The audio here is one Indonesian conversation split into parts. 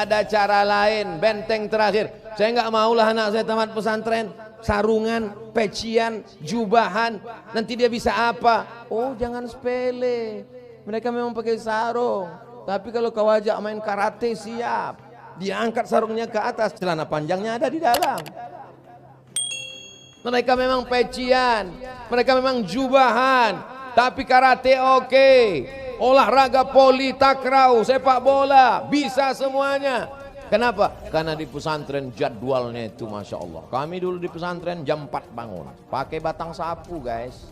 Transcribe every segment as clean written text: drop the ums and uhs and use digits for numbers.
ada cara lain, benteng terakhir. Saya nggak maulah anak saya tamat pesantren, sarungan, pecian, jubahan, nanti dia bisa apa? Oh jangan sepele, mereka memang pakai sarung, tapi kalau kau ajak main karate siap, dia angkat sarungnya ke atas, celana panjangnya ada di dalam. Mereka memang pecian, mereka memang jubahan, tapi karate oke. Olahraga poli, takraw, sepak bola, bisa semuanya. Kenapa? Karena di pesantren jadwalnya itu Masya Allah. Kami dulu di pesantren jam 4 bangun, pakai batang sapu guys.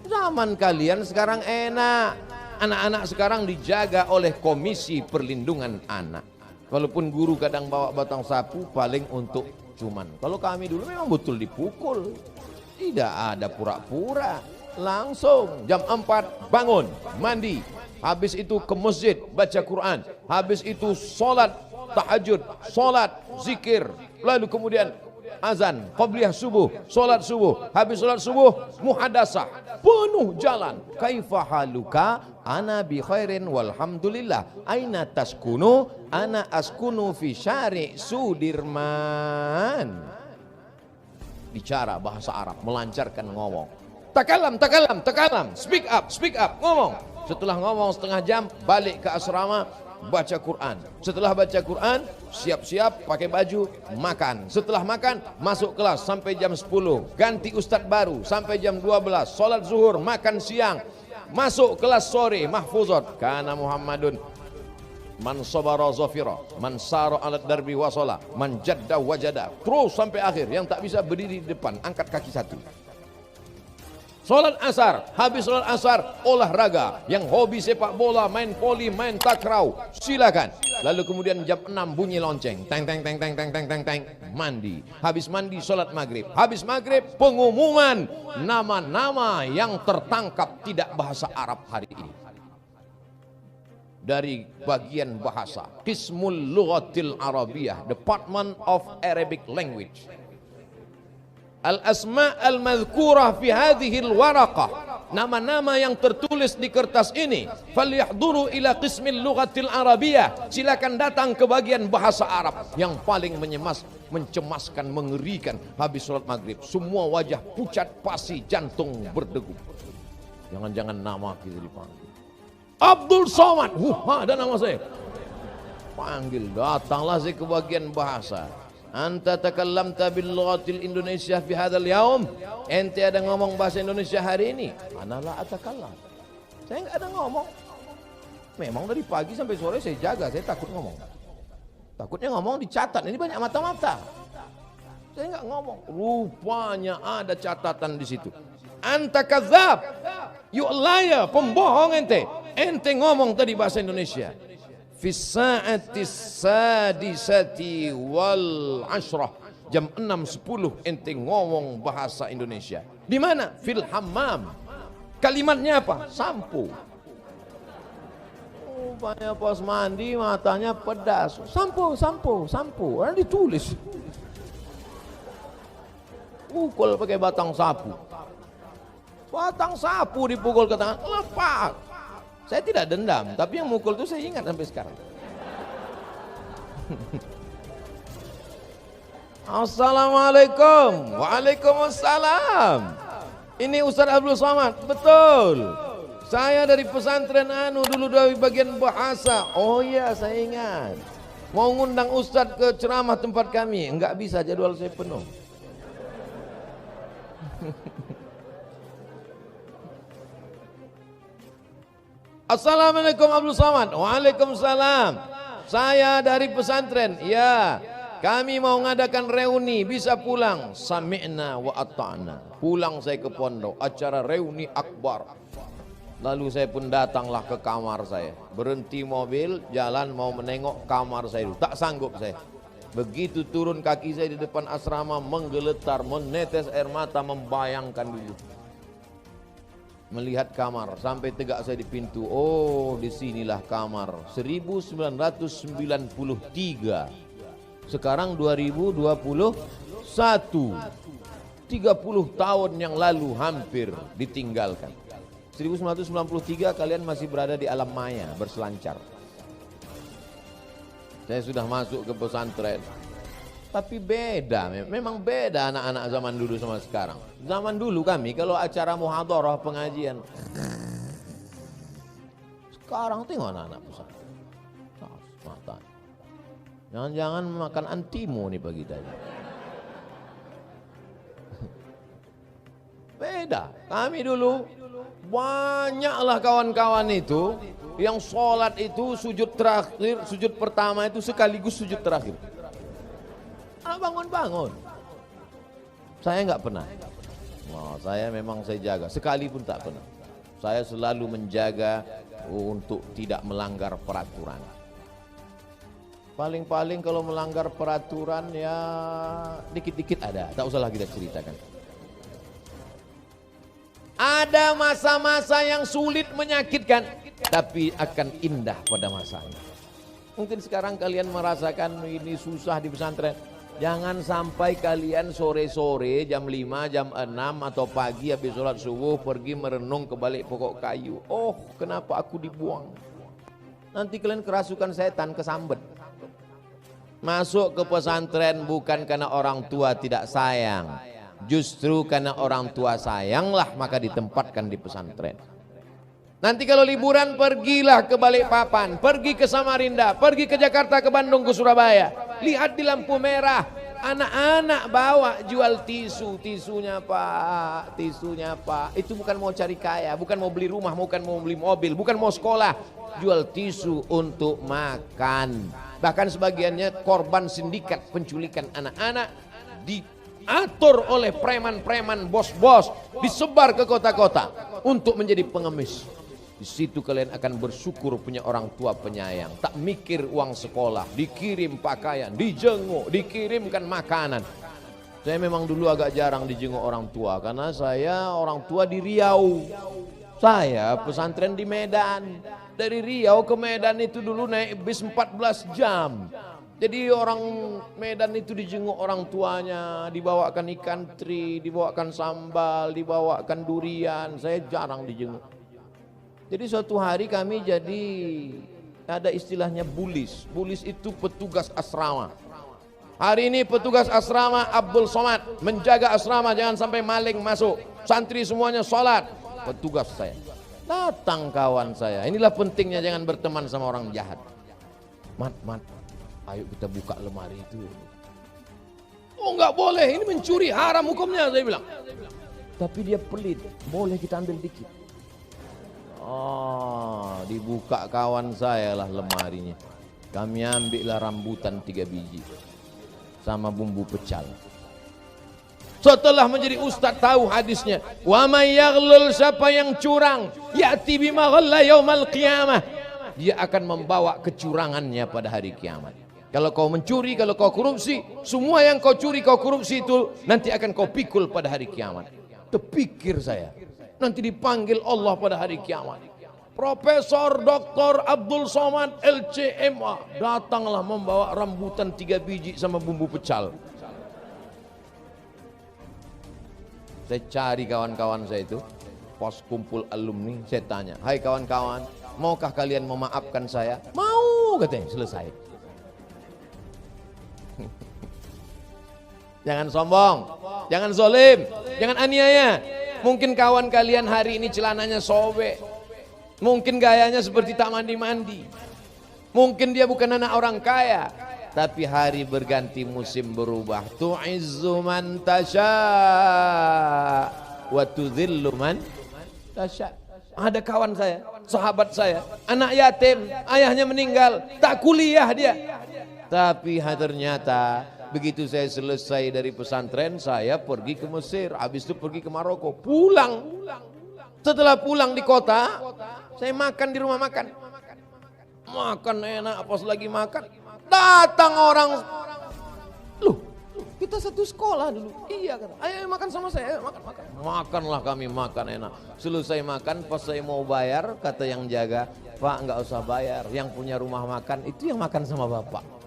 Zaman kalian sekarang enak. Anak-anak sekarang dijaga oleh Komisi Perlindungan Anak. Walaupun guru kadang bawa batang sapu paling untuk cuman. Kalau kami dulu memang betul dipukul. Tidak ada pura-pura. Langsung jam 4 bangun, mandi. Habis itu ke masjid baca Quran. Habis itu sholat tahajud, sholat zikir. Lalu kemudian azan, qabliyah subuh, sholat subuh. Habis sholat subuh muhadasah, penuh jalan. Kaifa haluka? Ana bi khairin walhamdulillah. Aina taskunu? Ana askunu fi syari' Sudirman. Bicara bahasa Arab, melancarkan ngomong. Takalam, speak up, ngomong. Setelah ngomong setengah jam, balik ke asrama, baca Quran. Setelah baca Quran, siap-siap, pakai baju, makan. Setelah makan, masuk kelas sampai jam 10. Ganti ustadz baru sampai jam 12. Sholat zuhur, makan siang. Masuk kelas sore, mahfuzat. Kana Muhammadun man sabara zafira, man sara alat darbi wasala, man jadda wajada. Terus sampai akhir. Yang tak bisa berdiri di depan, angkat kaki satu. Sholat asar, habis sholat asar olahraga. Yang hobi sepak bola, main poli, main takraw, silakan. Lalu kemudian jam 6 bunyi lonceng, teng teng teng teng teng teng teng teng, mandi. Habis mandi sholat maghrib. Habis maghrib pengumuman nama-nama yang tertangkap tidak bahasa Arab hari ini. Dari bagian bahasa, Qismul Lughatil Arabiyah, Department of Arabic Language. Al-asma' al-madhkurah fi hadhihi al-waraqah, nama-nama yang tertulis di kertas ini. Falyahduru ila qismil lughatil arabiyah, silakan datang ke bagian bahasa Arab. Yang paling mencemaskan, mengerikan. Habis sholat maghrib, semua wajah pucat pasi, jantung berdegup. Jangan-jangan nama kita dipanggil Abdul Somad. Ada nama saya. Panggil, datanglah saya ke bagian bahasa. Anta takallamta bil lughatil Indonesia fi hadzal yaum. Ente ada ngomong bahasa Indonesia hari ini? Ana la atakallam. Saya enggak ada ngomong. Memang dari pagi sampai sore saya jaga, saya takut ngomong. Takutnya ngomong dicatat, ini banyak mata-mata. Saya enggak ngomong. Rupanya ada catatan di situ. Anta kadzab. You liar, pembohong ente. Ente ngomong tadi bahasa Indonesia. Fi sa'ati sadisati wal ashrah, jam 6.10 ente ngomong bahasa Indonesia. Di mana? Fil hammam. Kalimatnya apa? Sampo. Rupanya pas mandi matanya pedas. Sampo. Orang ditulis. Pukul pakai batang sapu. Batang sapu dipukul ke tangan, lepas. Saya tidak dendam, tapi yang mukul itu saya ingat sampai sekarang. Assalamualaikum. Waalaikumsalam. Ini Ustaz Abdul Somad. Betul. Saya dari pesantren dulu dari bagian bahasa. Oh iya, saya ingat. Mau ngundang Ustaz ke ceramah tempat kami, enggak bisa, jadwal saya penuh. Assalamualaikum Abdul Somad. Waalaikumsalam. Saya dari pesantren. Ya, kami mau ngadakan reuni, bisa pulang. Sami'na wa ata'na. Pulang saya ke pondok, acara reuni akbar. Lalu saya pun datanglah ke kamar saya. Berhenti mobil, jalan mau menengok kamar saya dulu. Tak sanggup saya. Begitu turun kaki saya di depan asrama, menggeletar, menetes air mata, membayangkan dulu. Melihat kamar, sampai tegak saya di pintu. Oh, disinilah kamar. 1993. Sekarang 2021. 30 tahun yang lalu hampir ditinggalkan. 1993 kalian masih berada di alam maya, berselancar. Saya sudah masuk ke pesantren. Tapi beda, memang beda anak-anak zaman dulu sama sekarang. Zaman dulu kami kalau acara muhadharah pengajian. Sekarang tengok anak-anak pesantren. Mata. Jangan-jangan makan antimo nih pagi tadi. Beda. Kami dulu banyaklah kawan-kawan itu yang sholat itu sujud terakhir, sujud pertama itu sekaligus sujud terakhir. Bangun-bangun. Saya nggak pernah. Wah, saya memang saya jaga. Sekalipun tak pernah. Saya selalu menjaga untuk tidak melanggar peraturan. Paling-paling kalau melanggar peraturan ya dikit-dikit ada. Tak usahlah kita ceritakan. Ada masa-masa yang sulit menyakitkan, tapi akan indah pada masanya. Mungkin sekarang kalian merasakan ini susah di pesantren. Jangan sampai kalian sore-sore jam 5, jam 6 atau pagi habis sholat subuh pergi merenung ke balik pokok kayu. Oh, kenapa aku dibuang? Nanti kalian kerasukan setan, kesambet. Masuk ke pesantren bukan karena orang tua tidak sayang. Justru karena orang tua sayanglah maka ditempatkan di pesantren. Nanti kalau liburan pergilah ke Balikpapan, pergi ke Samarinda, pergi ke Jakarta, ke Bandung, ke Surabaya. Lihat di lampu merah, anak-anak bawa jual tisu, tisunya Pak, tisunya Pak. Itu bukan mau cari kaya, bukan mau beli rumah, bukan mau beli mobil, bukan mau sekolah. Jual tisu untuk makan. Bahkan sebagiannya korban sindikat penculikan anak-anak diatur oleh preman-preman, bos-bos, disebar ke kota-kota untuk menjadi pengemis. Di situ kalian akan bersyukur punya orang tua penyayang. Tak mikir uang sekolah, dikirim pakaian, dijenguk, dikirimkan makanan. Saya memang dulu agak jarang dijenguk orang tua karena saya orang tua di Riau. Saya pesantren di Medan. Dari Riau ke Medan itu dulu naik bis 14 jam. Jadi orang Medan itu dijenguk orang tuanya, dibawakan ikan teri, dibawakan sambal, dibawakan durian. Saya jarang dijenguk. Jadi suatu hari kami jadi ada istilahnya bulis. Bulis itu petugas asrama. Hari ini petugas asrama Abdul Somad menjaga asrama jangan sampai maling masuk. Santri semuanya sholat. Petugas saya. Datang kawan saya. Inilah pentingnya jangan berteman sama orang jahat. Mat, ayo kita buka lemari itu. Oh nggak boleh, ini mencuri, haram hukumnya saya bilang. Tapi dia pelit, boleh kita ambil dikit. Oh, dibuka kawan saya lah lemarinya. Kami ambillah rambutan 3 biji sama bumbu pecal. Setelah menjadi ustaz tahu hadisnya, wa may yaghlul, siapa yang curang, ya'ti bima ghalla yaumal qiyamah. Dia akan membawa kecurangannya pada hari kiamat. Kalau kau mencuri, kalau kau korupsi, semua yang kau curi, kau korupsi itu nanti akan kau pikul pada hari kiamat. Terpikir saya. Nanti dipanggil Allah pada hari kiamat. Profesor Dr. Abdul Somad LCMA datanglah membawa rambutan 3 biji sama bumbu pecal. Saya cari kawan-kawan saya itu, pas kumpul alumni, saya tanya, hai kawan-kawan, maukah kalian memaafkan saya? Mau katanya, selesai. Jangan sombong, jangan zolim, jangan aniaya. Mungkin kawan kalian hari ini celananya sobek. Mungkin gayanya seperti tak mandi-mandi. Mungkin dia bukan anak orang kaya. Tapi hari berganti musim berubah. Tu'izzu man tasha wa tudhillu man tasha. Ada kawan saya, sahabat saya, anak yatim, ayahnya meninggal, tak kuliah dia. Tapi ternyata begitu saya selesai dari pesantren, saya pergi ke Mesir, habis itu pergi ke Maroko, pulang. Setelah pulang di kota, saya makan di rumah makan. Makan enak, pas lagi makan, datang orang. Loh, kita satu sekolah dulu. Iya kata, ayo makan sama saya, ayo makan. Makanlah kami, makan enak. Selesai makan, pas saya mau bayar, kata yang jaga, Pak nggak usah bayar, yang punya rumah makan itu yang makan sama Bapak.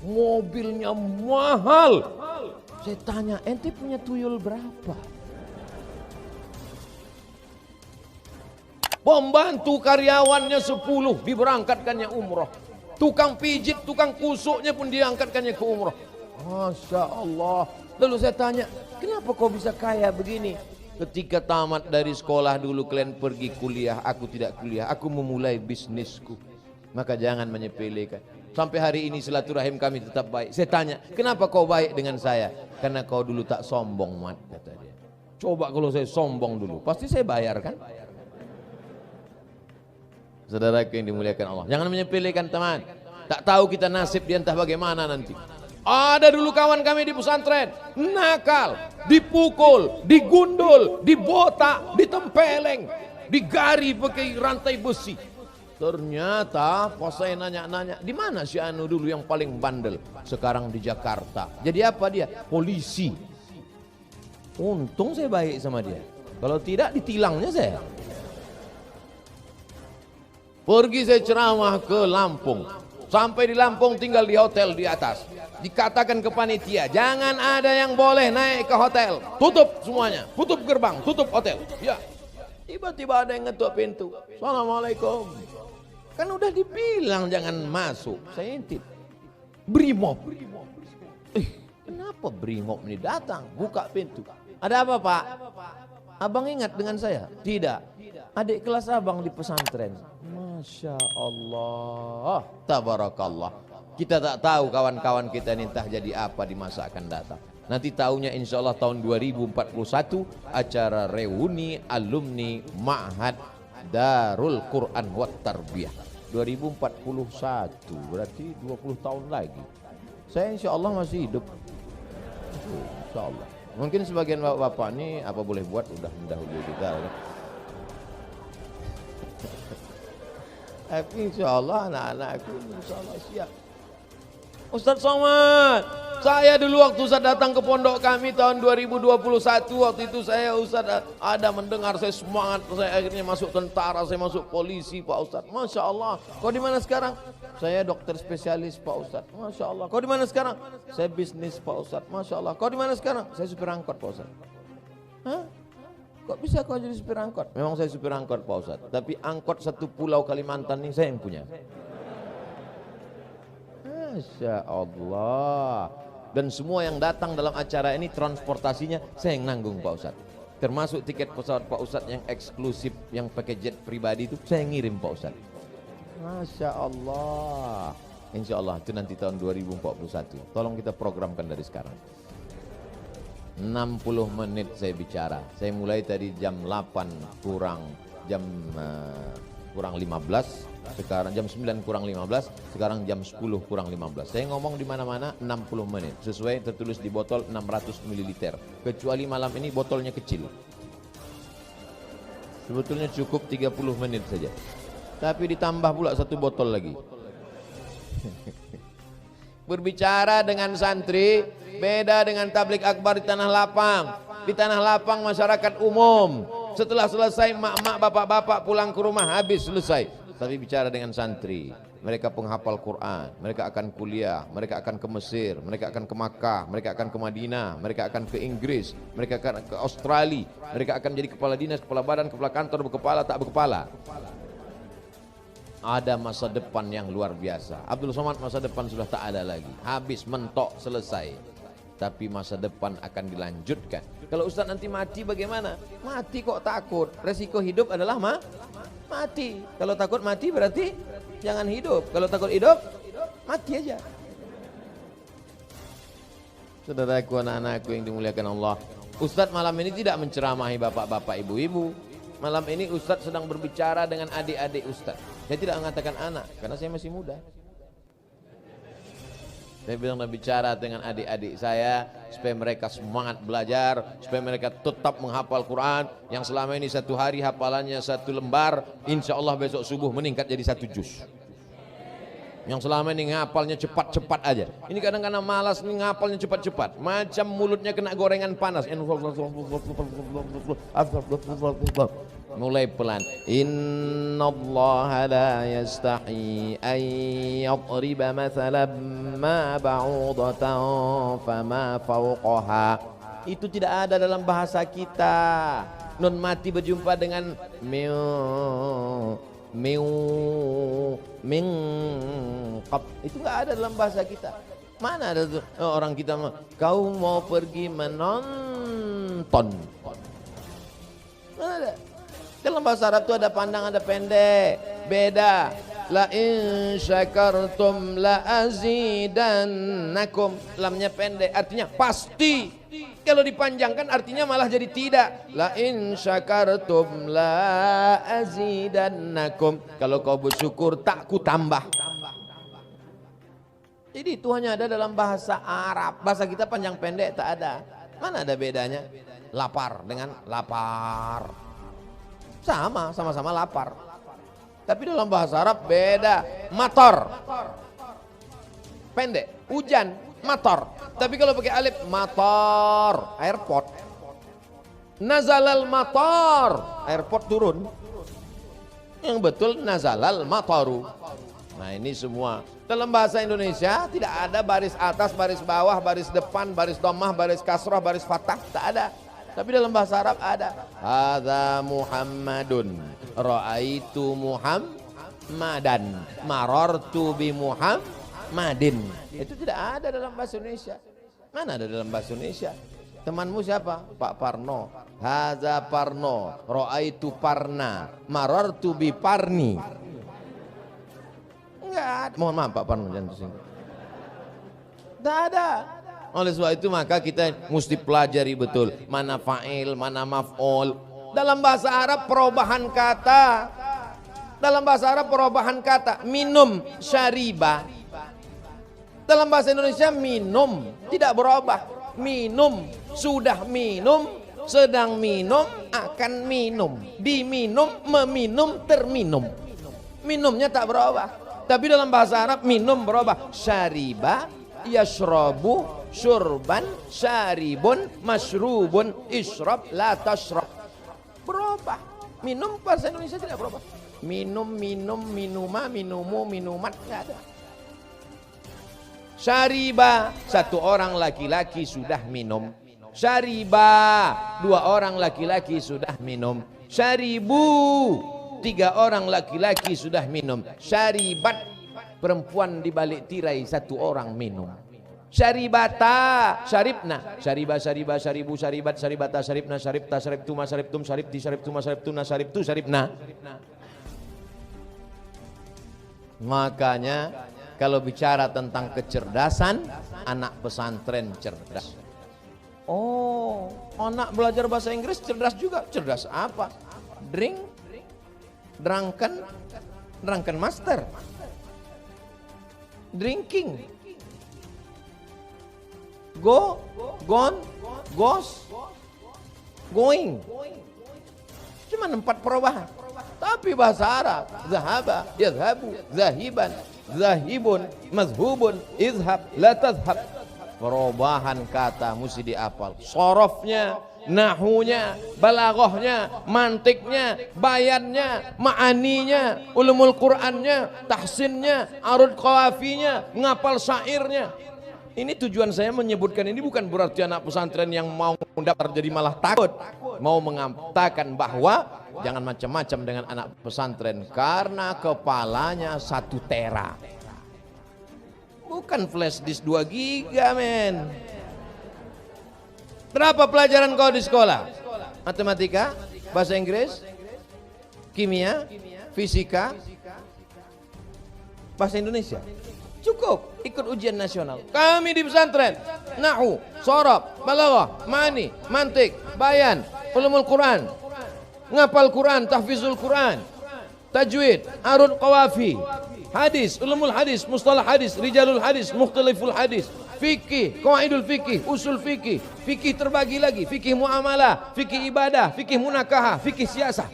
Mobilnya mahal. Saya tanya, ente punya tuyul berapa? Pembantu karyawannya 10 diberangkatkannya umroh. Tukang pijit, tukang kusuknya pun diangkatkannya ke umroh. Masya Allah. Lalu saya tanya, kenapa kau bisa kaya begini? Ketika tamat dari sekolah dulu kalian pergi kuliah, aku tidak kuliah, aku memulai bisnisku. Maka jangan menyepelekan. Sampai hari ini silaturahim kami tetap baik. Saya tanya, kenapa kau baik dengan saya? Karena kau dulu tak sombong, Mat, kata dia. Coba kalau saya sombong dulu, pasti saya bayar kan? Saudaraku yang dimuliakan Allah, jangan menyepelekan teman. Tak tahu kita nasib dia entah bagaimana nanti. Ada dulu kawan kami di pesantren, nakal, dipukul, digundul, dibotak, ditempeleng, digari pakai rantai besi. Ternyata pas saya nanya-nanya, di mana si Anu dulu yang paling bandel? Sekarang di Jakarta. Jadi apa dia? Polisi. Untung saya baik sama dia. Kalau tidak ditilangnya saya. Pergi saya ceramah ke Lampung. Sampai di Lampung tinggal di hotel di atas. Dikatakan ke panitia, jangan ada yang boleh naik ke hotel. Tutup semuanya, tutup gerbang, tutup hotel. Ya. Tiba-tiba ada yang ngetuk pintu. Assalamualaikum. Kan udah dibilang jangan masuk. Saya intip. Brimob. Kenapa Brimob ini datang? Buka pintu. Ada apa, Pak? Abang ingat dengan saya? Tidak. Adik kelas abang di pesantren. Masya Allah. Tabarakallah. Kita tak tahu kawan-kawan kita ini entah jadi apa di masa akan datang. Nanti tahunya insya Allah tahun 2041 acara reuni alumni Ma'had Darul Quran wa Tarbiyah. 2041 berarti 20 tahun lagi. Saya insya Allah masih hidup. Insya Allah. Mungkin sebagian bapak-bapak ini apa boleh buat udah mendahului kita. Tapi insya Allah anak-anakku insya Allah siap. Ustadz Somad, saya dulu waktu Ustadz datang ke pondok kami tahun 2021, waktu itu saya Ustadz ada mendengar, saya semangat, saya akhirnya masuk tentara, saya masuk polisi Pak Ustadz. Masya Allah. Kau di mana sekarang? Saya dokter spesialis Pak Ustadz. Masya Allah. Kau di mana sekarang? Saya bisnis Pak Ustadz. Masya Allah. Kau di mana sekarang? Saya supir angkot Pak Ustadz. Hah? Kok bisa kau jadi supir angkot? Memang saya supir angkot Pak Ustadz. Tapi angkot satu pulau Kalimantan ini saya yang punya. Masya Allah. Dan semua yang datang dalam acara ini transportasinya saya yang nanggung Pak Ustadz. Termasuk tiket pesawat Pak Ustadz yang eksklusif, yang pakai jet pribadi itu saya yang ngirim Pak Ustadz. Masya Allah. Insya Allah itu nanti tahun 2041. Tolong kita programkan dari sekarang. 60 menit saya bicara. Saya mulai tadi jam 8 kurang 15. Sekarang jam 9 kurang 15, sekarang jam 10 kurang 15. Saya ngomong di mana-mana 60 menit, sesuai tertulis di botol 600 ml. Kecuali malam ini botolnya kecil. Sebetulnya cukup 30 menit saja. Tapi ditambah pula satu botol lagi. Berbicara dengan santri beda dengan tablik akbar di Tanah Lapang. Di Tanah Lapang masyarakat umum. Setelah selesai mak-mak, bapak-bapak pulang ke rumah habis selesai. Tapi bicara dengan santri, mereka penghafal Quran, mereka akan kuliah, mereka akan ke Mesir, mereka akan ke Makkah, mereka akan ke Madinah, mereka akan ke Inggris, mereka akan ke Australia, mereka akan jadi kepala dinas, kepala badan, kepala kantor, berkepala, tak berkepala. Ada masa depan yang luar biasa. Abdul Somad masa depan sudah tak ada lagi, habis, mentok, selesai. Tapi masa depan akan dilanjutkan. Kalau Ustaz nanti mati bagaimana? Mati kok takut? Resiko hidup adalah mati. Kalau takut mati berarti jangan hidup. Kalau takut hidup, mati aja. Saudaraku, anak-anakku yang dimuliakan Allah, Ustaz malam ini tidak menceramahi bapak-bapak, ibu-ibu. Malam ini Ustaz sedang berbicara dengan adik-adik Ustaz. Saya tidak mengatakan anak, karena saya masih muda. Saya bilang bicara dengan adik-adik saya supaya mereka semangat belajar, supaya mereka tetap menghafal Quran yang selama ini satu hari hafalannya satu lembar, insya Allah besok subuh meningkat jadi satu juz. Yang selama ini ngapalnya cepat-cepat aja. Ini kadang-kadang malas nih ngapalnya cepat-cepat. Macam mulutnya kena gorengan panas. Mulai pelan. Innallaha la yastahi an yadriba mathalan ma ba'udatan fama fawqaha. Itu tidak ada dalam bahasa kita. nun mati berjumpa dengan miu miu ming qab. Itu nggak ada dalam bahasa kita. Mana ada tuh orang kita kau mau pergi menonton. Mana ada? Dalam bahasa Arab itu ada panjang, ada pendek, beda. La in syakartum la azidannakum. Lamnya pendek artinya pasti. Kalau dipanjangkan artinya malah jadi tidak. La in syakartum la azidannakum. Kalau kau bersyukur tak ku tambah. Jadi itu hanya ada dalam bahasa Arab. Bahasa kita panjang pendek tak ada. Mana ada bedanya? Lapar dengan lapar. Sama-sama lapar. Tapi dalam bahasa Arab beda. Mator. Pendek. Hujan. Mator. Tapi kalau pakai alif. Mator. Airport. Nazalal mator. Airport turun. Yang betul nazalal matoru. Nah ini semua. Dalam bahasa Indonesia tidak ada baris atas, baris bawah, baris depan, baris dhammah, baris kasrah, baris fathah. Tak ada. Tapi dalam bahasa Arab ada. Hadza Muhammadun. Ra'aitu Muhammadan. Marartu bi Muhammadin. Itu tidak ada dalam bahasa Indonesia. Mana ada dalam bahasa Indonesia? Temanmu siapa? Pak Parno. Hadza Parno. Ra'aitu Parna. Marartu bi Parni. Enggak. Mohon maaf Pak Parno jangan tersinggung. Tidak ada. Oleh sebab itu maka kita mesti pelajari betul mana fa'il, mana maf'ul. Dalam bahasa Arab perubahan kata. Dalam bahasa Arab perubahan kata. Minum, syariba. Dalam bahasa Indonesia minum tidak berubah. Minum, sudah minum, sedang minum, akan minum. Diminum, meminum, terminum. Minumnya tak berubah. Tapi dalam bahasa Arab minum berubah. Syariba, yashrabu, syurban, syaribun, masyrubun, isyrab, la tasyrab. Berubah. Minum bahasa Indonesia tidak berubah. Minum, minum, minuma, minumu, minumat, tidak ada. Syariba, satu orang laki-laki sudah minum. Syariba, dua orang laki-laki sudah minum. Syaribu, tiga orang laki-laki sudah minum. Syaribat, perempuan di balik tirai satu orang minum. Syaribata, syaribna, syariba, syariba, syaribu, syaribat, syaribata, syaribna, syaribta, syaribtuma, syaribtum, syaribti, syaribtuma, syaribtuna, syaribtu, syaribna. Makanya kalau bicara tentang kecerdasan, anak pesantren cerdas. Oh, anak belajar bahasa Inggris cerdas juga. Cerdas apa? Drunken master. Drinking. Go, gone, goes, going. Cuma 4 perubahan. Tapi bahasa Arab, zahaba, yadhabu, zahiban, zahibun, mazhubun, izhab, la tazhab. Perubahan kata mesti diapal. Sorofnya, nahunya, balaghahnya, mantiknya, bayannya, ma'aninya, ulumul Qur'annya, tahsinnya, arud qawafinya, ngapal syairnya. Ini tujuan saya menyebutkan ini bukan berarti anak pesantren yang mau daftar jadi malah takut. Mau mengatakan bahwa jangan macam-macam dengan anak pesantren karena kepalanya 1 tera. Bukan flash disk 2 giga men. Berapa pelajaran kau di sekolah? Matematika, bahasa Inggris, kimia, fisika, bahasa Indonesia. Cukup ikut ujian nasional. Kami di pesantren nahu, sorob, balaghah, ma'ani, mantik, bayan, ulumul Quran, ngapal Quran, tahfizul Quran, tajwid, arud qawafi, hadis, ulumul hadis, mustalah hadis, rijalul hadis, mukhtaliful hadis, fikih, qawaidul fikih, usul fikih, fikih terbagi lagi, fikih muamalah, fikih ibadah, fikih munakahah, fikih siasah.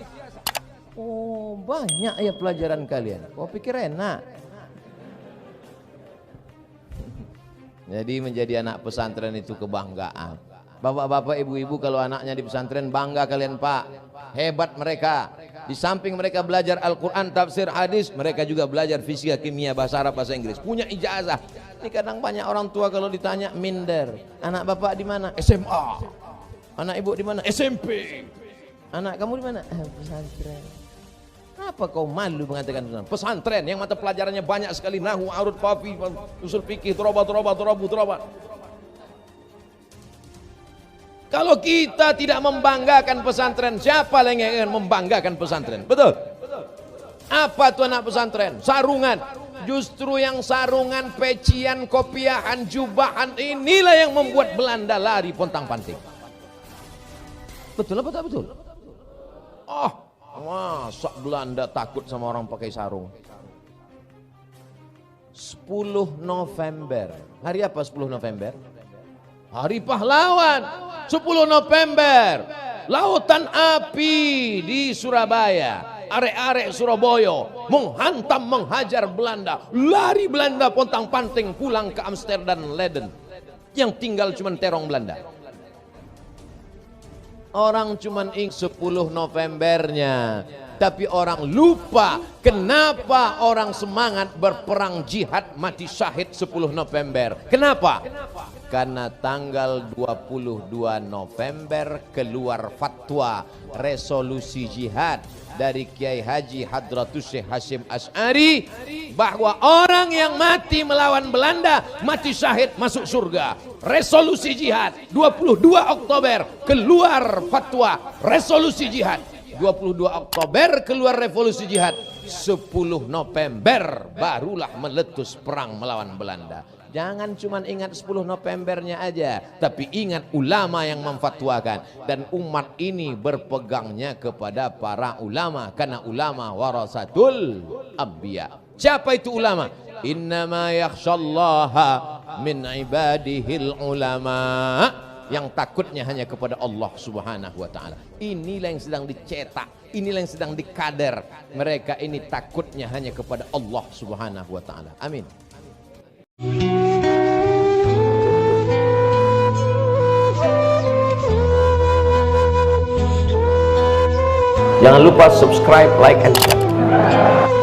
Oh, banyak ya pelajaran kalian. Kau pikir enak? Jadi menjadi anak pesantren itu kebanggaan. Bapak-bapak, ibu-ibu kalau anaknya di pesantren bangga kalian Pak. Hebat mereka. Di samping mereka belajar Al-Quran, tafsir, hadis, mereka juga belajar fisika, kimia, bahasa Arab, bahasa Inggris. Punya ijazah. Ini kadang banyak orang tua kalau ditanya minder. Anak bapak di mana? SMA. Anak ibu di mana? SMP. Anak kamu di mana? Pesantren. Kenapa kau malu mengatakan pesantren? Pesantren yang mata pelajarannya banyak sekali, nahwu, arud, qafi, usul fikih, turabat. Kalau kita tidak membanggakan pesantren, siapa yang ingin membanggakan pesantren? Betul? Apa tuh anak pesantren? Sarungan. Justru yang sarungan, pecian, kopiahan, jubahan, inilah yang membuat Belanda lari pontang-panting. Betul apa tak betul? Oh, masa Belanda takut sama orang pakai sarung? 10 November. Hari apa 10 November? Hari Pahlawan. 10 November. Lautan api di Surabaya. Arek-arek Surabaya menghantam, menghajar Belanda. Lari Belanda pontang-panting pulang ke Amsterdam, Leiden. Yang tinggal cuma terong Belanda. Orang cuma ingat 10 Novembernya, tapi orang lupa kenapa orang semangat berperang jihad mati syahid 10 November. Kenapa? Karena tanggal 22 November keluar fatwa resolusi jihad dari Kiai Haji Hadratus Syekh Hasyim Asy'ari bahwa orang yang mati melawan Belanda mati syahid masuk surga. Resolusi jihad 22 Oktober keluar fatwa resolusi jihad. 22 Oktober keluar revolusi jihad. 10 November barulah meletus perang melawan Belanda. Jangan cuma ingat 10 Novembernya aja, tapi ingat ulama yang memfatwakan. Dan umat ini berpegangnya kepada para ulama, karena ulama warasatul anbiya. Siapa itu ulama? Innama yakhshallaha min ibadihil ulama. Yang takutnya hanya kepada Allah Subhanahu wa ta'ala. Inilah yang sedang dicetak, inilah yang sedang dikader. Mereka ini takutnya hanya kepada Allah Subhanahu wa ta'ala. Amin. Jangan lupa subscribe, like, and share.